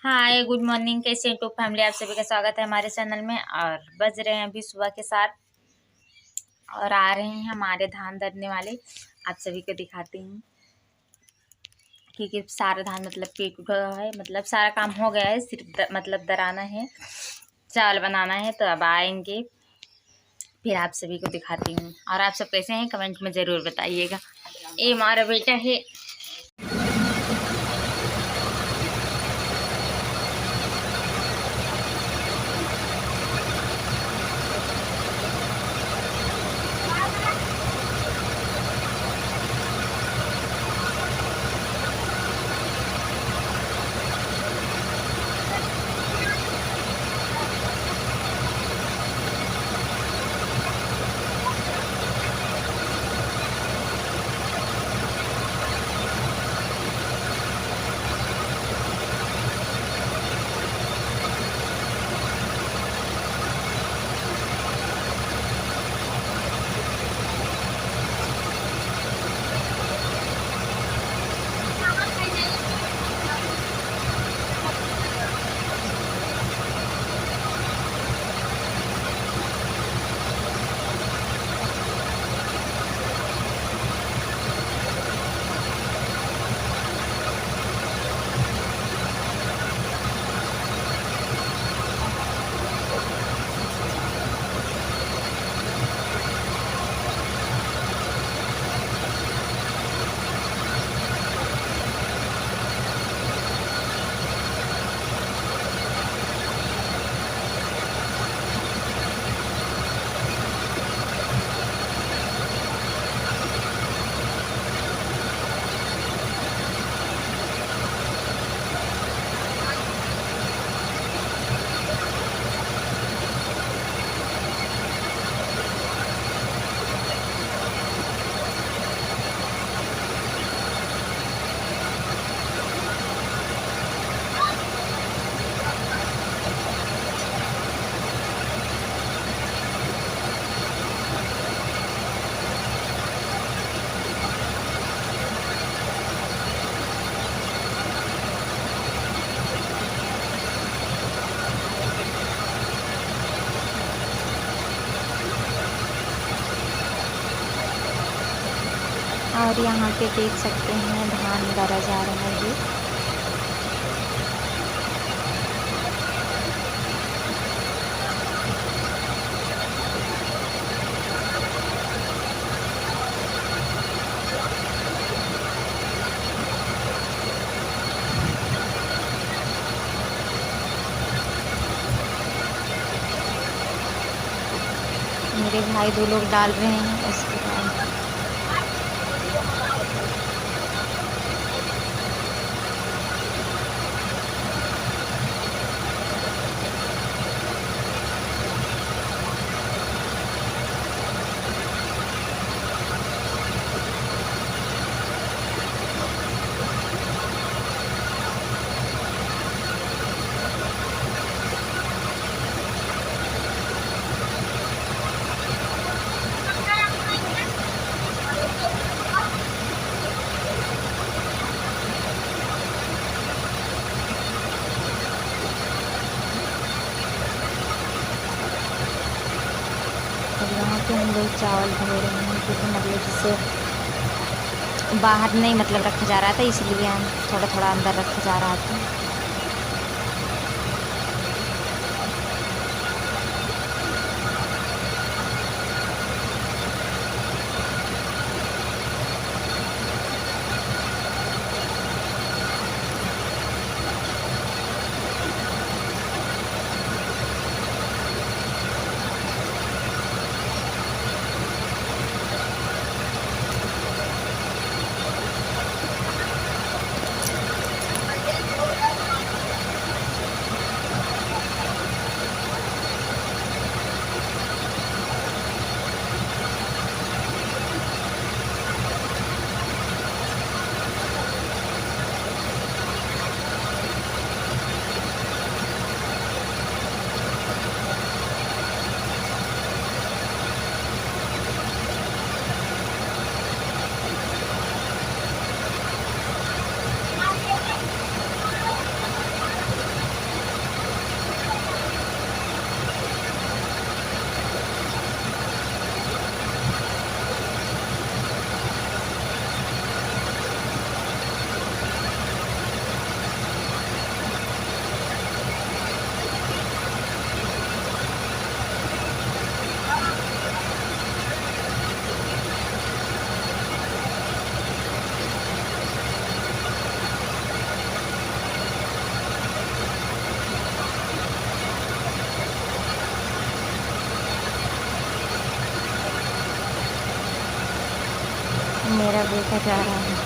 Hi good morning. कैसे हैं top family? आप सभी का स्वागत है हमारे चैनल में। और बज रहे हैं अभी सुबह के 7 और आ रहे हैं हमारे धान दरने वाले। आप सभी को दिखाती हूँ क्योंकि सारा धान मतलब पीक गया है, मतलब सारा काम हो गया है, सिर्फ मतलब दराना है, चावल बनाना है। तो अब आएंगे फिर आप सभी को दिखाती हूँ। और आप सब कैसे हैं कमेंट में ज़रूर बताइएगा। ये हमारा बेटा है। और यहाँ पे देख सकते हैं धान दरा जा रहा है। मेरे भाई 2 लोग डाल रहे हैं। उसके बाद यहाँ पे हम लोग चावल धो रहे हैं क्योंकि मतलब जिससे बाहर नहीं मतलब रखा जा रहा था, इसलिए हम थोड़ा थोड़ा अंदर रखा जा रहा था। देखा जा रहा है।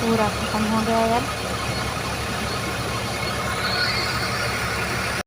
पूरा खत्म हो गया यार।